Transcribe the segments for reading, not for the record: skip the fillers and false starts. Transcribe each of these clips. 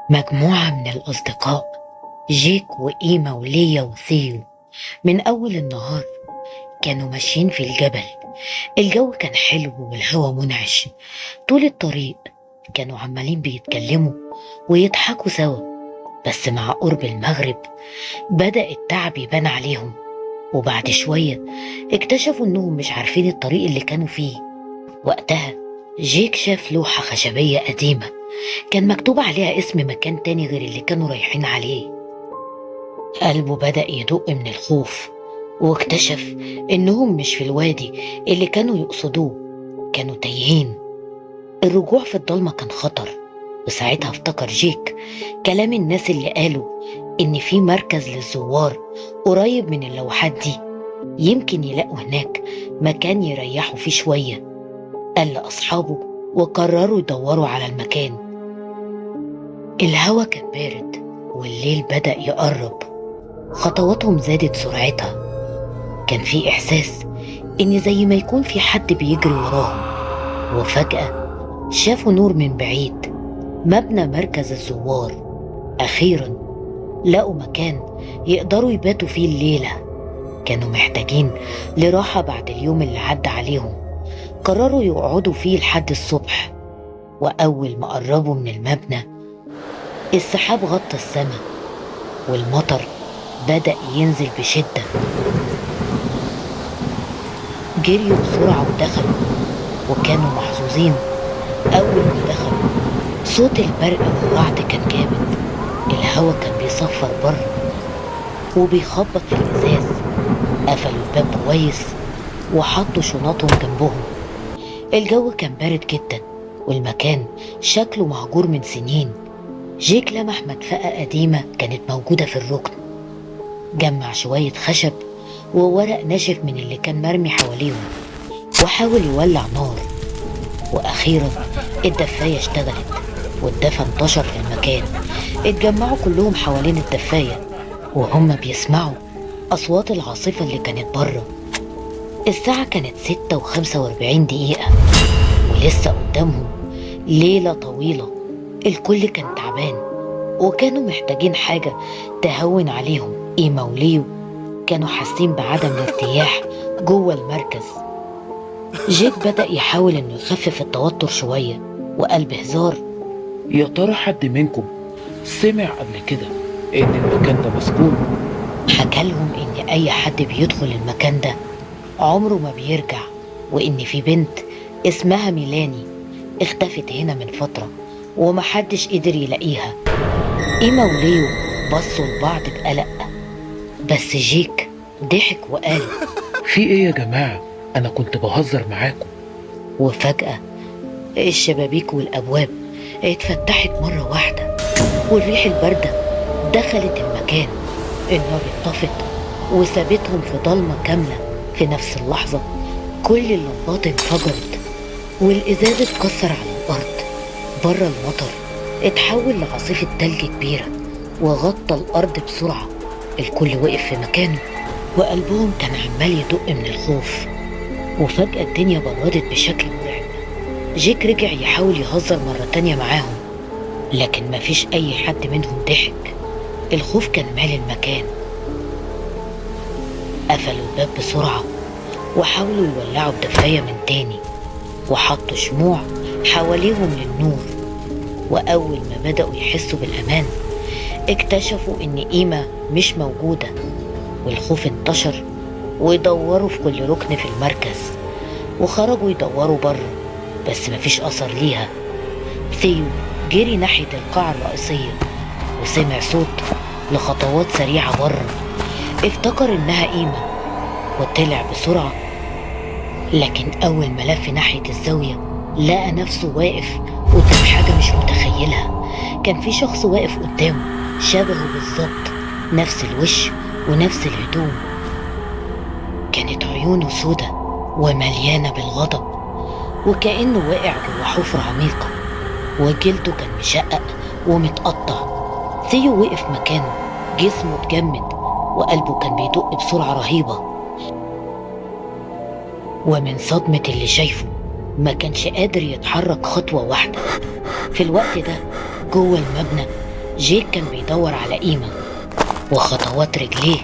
مجموعة من الأصدقاء، جيك وإيما وليا وثيو، من أول النهار كانوا ماشيين في الجبل. الجو كان حلو والهوا منعش. طول الطريق كانوا عمالين بيتكلموا ويضحكوا سوا. بس مع قرب المغرب بدأ التعب يبان عليهم، وبعد شوية اكتشفوا إنهم مش عارفين الطريق اللي كانوا فيه. وقتها جيك شاف لوحة خشبية قديمة كان مكتوب عليها اسم مكان تاني غير اللي كانوا رايحين عليه. قلبه بدأ يدق من الخوف، واكتشف إنهم مش في الوادي اللي كانوا يقصدوه، كانوا تايهين. الرجوع في الضلمة كان خطر، وساعتها افتكر جيك كلام الناس اللي قالوا إن في مركز للزوار قريب من اللوحات دي، يمكن يلاقوا هناك مكان يريحوا فيه شوية. قال لأصحابه وقرروا يدوروا على المكان. الهوا كان بارد والليل بدأ يقرب، خطواتهم زادت سرعتها. كان في إحساس إن زي ما يكون في حد بيجري وراهم. وفجأة شافوا نور من بعيد، مبنى مركز الزوار. أخيرا لقوا مكان يقدروا يباتوا فيه الليلة. كانوا محتاجين لراحة بعد اليوم اللي عدى عليهم. قرروا يقعدوا فيه لحد الصبح. وأول ما قربوا من المبنى السحاب غطى السماء، والمطر بدأ ينزل بشدة. جريوا بسرعة ودخلوا، وكانوا محظوظين. أول ما دخلوا صوت البرق والرعد كان جامد. الهوا كان بيصفر بره وبيخبط في الإزاز. قفلوا الباب كويس وحطوا شنطهم جنبهم. الجو كان بارد جدا، والمكان شكله مهجور من سنين. جيك لمح مدفأة قديمة كانت موجودة في الركن. جمع شوية خشب وورق ناشف من اللي كان مرمي حواليهم، وحاول يولع نار. وأخيرا الدفاية اشتغلت والدفا انتشر في المكان. اتجمعوا كلهم حوالين الدفاية وهم بيسمعوا أصوات العاصفة اللي كانت بره. الساعة كانت 6:45، ولسه قدامهم ليلة طويلة. الكل كان تعبان وكانوا محتاجين حاجة تهون عليهم. إيما وليو كانوا حاسين بعدم الارتياح جوه المركز. جيك بدأ يحاول إنه يخفف التوتر شوية، وقال بهزار: يا ترى حد منكم سمع قبل كده إن المكان ده مسكون؟ حكى لهم إن أي حد بيدخل المكان ده عمره ما بيرجع، وإن في بنت اسمها ميلاني اختفت هنا من فترة ومحدش قدر يلاقيها. إيما وليو بصوا لبعض بقلق، بس جيك ضحك وقال: في إيه يا جماعة؟ أنا كنت بهزر معاكم. وفجأة الشبابيك والأبواب اتفتحت مرة واحدة، والريح الباردة دخلت المكان. النار اتطفت وسابتهم في ضلمة كاملة. في نفس اللحظة كل اللمبات انفجرت، والإزاز اتكسر على الأرض. بره المطر اتحول لعاصفة تلج كبيرة وغطى الأرض بسرعة. الكل وقف في مكانه وقلبهم كان عمال يدق من الخوف. وفجأة الدنيا بردت بشكل مرعب. جيك رجع يحاول يهزر مرة تانية معاهم، لكن مفيش أي حد منهم ضحك. الخوف كان مال المكان. قفلوا الباب بسرعة وحاولوا يولعوا الدفاية من تاني، وحطوا شموع حواليهم للنور. وأول ما بدأوا يحسوا بالأمان اكتشفوا إن إيما مش موجودة، والخوف انتشر. ويدوروا في كل ركن في المركز، وخرجوا يدوروا بره بس مفيش أثر ليها. ثيو جري ناحية القاعة الرئيسية وسمع صوت لخطوات سريعة بره. افتكر إنها إيما وطلع بسرعة، لكن أول ما لف ناحية الزاوية لقى نفسه واقف قدام حاجة مش متخيلها. كان في شخص واقف قدامه شبهه بالظبط، نفس الوش ونفس الهدوم. كانت عيونه سودة ومليانة بالغضب، وكأنه واقع جوه حفرة عميقة، وجلده كان مشقق ومتقطع. ثيو وقف مكانه، جسمه اتجمد وقلبه كان بيدق بسرعة رهيبة. ومن صدمة اللي شايفه ما كانش قادر يتحرك خطوة واحدة. في الوقت ده جوه المبنى جيك كان بيدور على قيمة، وخطوات رجليه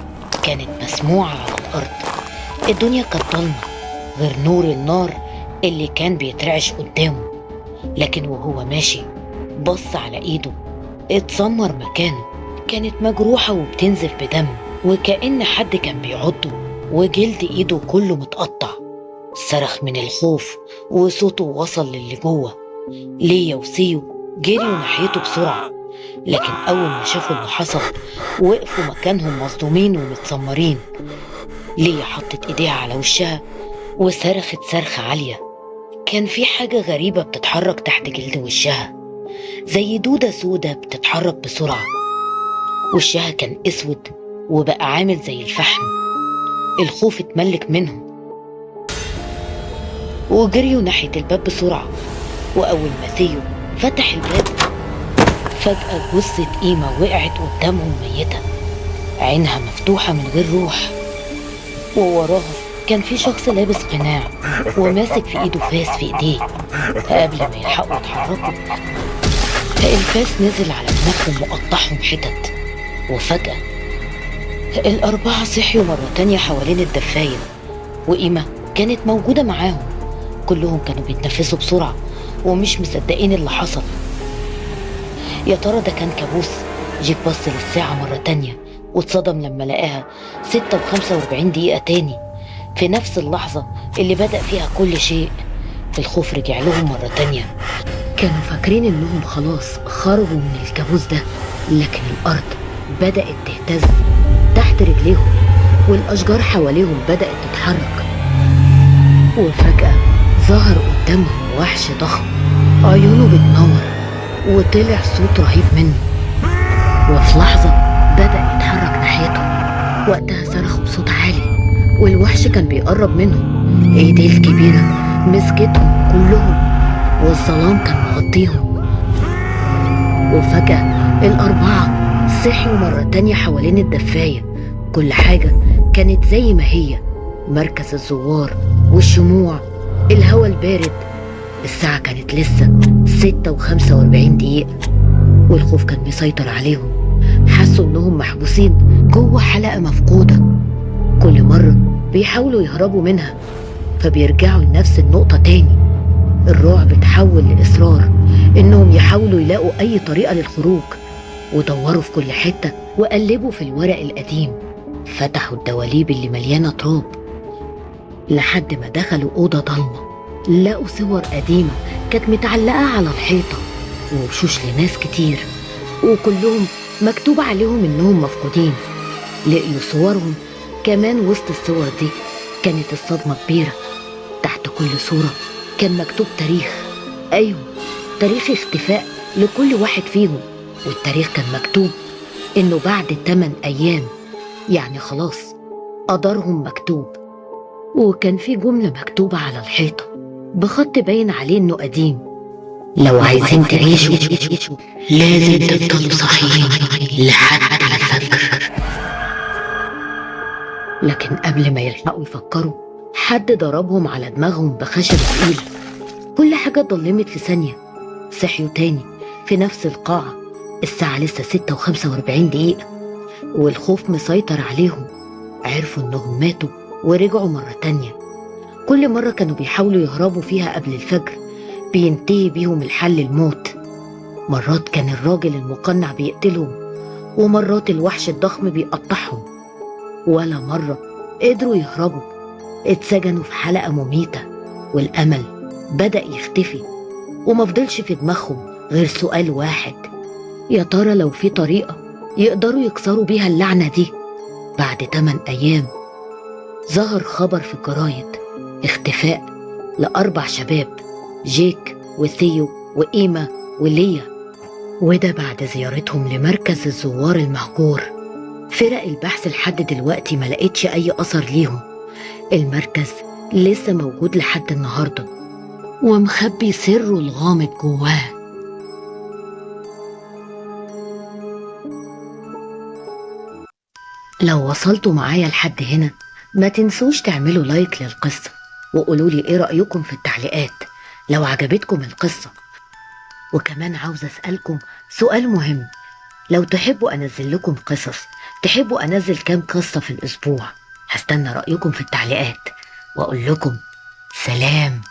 كانت مسموعة على الأرض. الدنيا كانت ضلمة غير نور النار اللي كان بيترعش قدامه. لكن وهو ماشي بص على ايده، اتسمر مكانه، كانت مجروحة وبتنزف بدم، وكأن حد كان بيعضه، وجلد ايده كله متقطع. صرخ من الخوف وصوته وصل للي جوه. ليا وسيو جريوا ناحيته بسرعة، لكن أول ما شافوا اللي حصل وقفوا مكانهم مصدومين ومتسمرين. ليا حطت ايديها على وشها وصرخت صرخة عالية. كان في حاجة غريبة بتتحرك تحت جلد وشها، زي دودة سودة بتتحرك بسرعة. وشها كان اسود وبقى عامل زي الفحم. الخوف اتملك منهم وجريوا ناحية الباب بسرعة. وأول ما ثيو فتح الباب، فجأة جثة قيمة وقعت قدامهم ميتة، عينها مفتوحة من غير روح. ووراها كان في شخص لابس قناع وماسك في ايده فاس في ايديه. قبل ما يلحقوا يتحركوا الفاس نزل على دماغهم وقطعهم حتت. وفجأة الأربعة صحيوا مرة تانية حوالين الدفاية، وقيمة كانت موجودة معاهم. كلهم كانوا بيتنفسوا بسرعة ومش مصدقين اللي حصل. يا ترى ده كان كابوس؟ جيك بص للساعة مرة تانية واتصدم لما لقاها 6:45 دقيقة تاني، في نفس اللحظة اللي بدأ فيها كل شيء. الخوف رجع لهم مرة تانية. كانوا فاكرين انهم خلاص خرجوا من الكابوس ده، لكن الأرض بدأت تهتز تحت رجليهم، والأشجار حواليهم بدأت تتحرك. وفجأة ظهر قدامهم وحش ضخم، عيونه بتنور وطلع صوت رهيب منه. وفي لحظة بدأ يتحرك ناحيتهم. وقتها صرخوا بصوت عالي، والوحش كان بيقرب منهم. ايديه الكبيرة مسكتهم كلهم، والظلام كان مغطيهم. وفجأة الأربعة صحيوا مرة تانية حوالين الدفاية. كل حاجة كانت زي ما هي، مركز الزوار والشموع، الهواء البارد. الساعة كانت لسه 6:45 دقيقة، والخوف كان بيسيطر عليهم. حسوا انهم محبوسين جوه حلقة مفقودة. كل مرة بيحاولوا يهربوا منها فبيرجعوا لنفس النقطة تاني. الرعب اتحول لإصرار انهم يحاولوا يلاقوا اي طريقة للخروج، ودوروا في كل حتة وقلبوا في الورق القديم. فتحوا الدواليب اللي مليانة تراب لحد ما دخلوا أوضة ضلمة. لقوا صور قديمة كانت متعلقة على الحيطة، ووشوش لناس كتير، وكلهم مكتوب عليهم انهم مفقودين. لقيوا صورهم كمان. وسط الصور دي كانت الصدمة كبيرة. تحت كل صورة كان مكتوب تاريخ. ايوه، تاريخ اختفاء لكل واحد فيهم. والتاريخ كان مكتوب انه بعد 8 ايام، يعني خلاص قدرهم مكتوب. وكان في جملة مكتوبة على الحيطة بخط باين عليه انه قديم: لو عايزين تعيشوا لازم تفضلوا صحيين لحد الفجر. لكن قبل ما يلحقوا يفكروا حد ضربهم على دماغهم بخشب تقيل. كل حاجة ضلمت في ثانية. صحيوا تاني في نفس القاعة. الساعة لسه 6:45 دقيقة، والخوف مسيطر عليهم. عرفوا انهم ماتوا ورجعوا مرة تانية. كل مرة كانوا بيحاولوا يهربوا فيها قبل الفجر بينتهي بيهم الحل الموت. مرات كان الراجل المقنع بيقتلهم، ومرات الوحش الضخم بيقطعهم. ولا مرة قدروا يهربوا. اتسجنوا في حلقة مميتة، والأمل بدأ يختفي. ومفضلش في دماغهم غير سؤال واحد: يا ترى لو في طريقة يقدروا يكسروا بيها اللعنة دي؟ بعد 8 أيام ظهر خبر في الجرايد: اختفاء ل4 شباب، جيك وثيو وإيما وليا. وده بعد زيارتهم لمركز الزوار المهجور. فرق البحث لحد دلوقتي ما لقيتش أي أثر ليهم. المركز لسه موجود لحد النهاردة ومخبي سره الغامض جواه. لو وصلتوا معايا لحد هنا ما تنسوش تعملوا لايك للقصة، وقولولي ايه رأيكم في التعليقات لو عجبتكم القصة. وكمان عاوزة أسألكم سؤال مهم: لو تحبوا أنزل لكم قصص، تحبوا أنزل كام قصة في الأسبوع؟ هستنى رأيكم في التعليقات وأقول لكم سلام.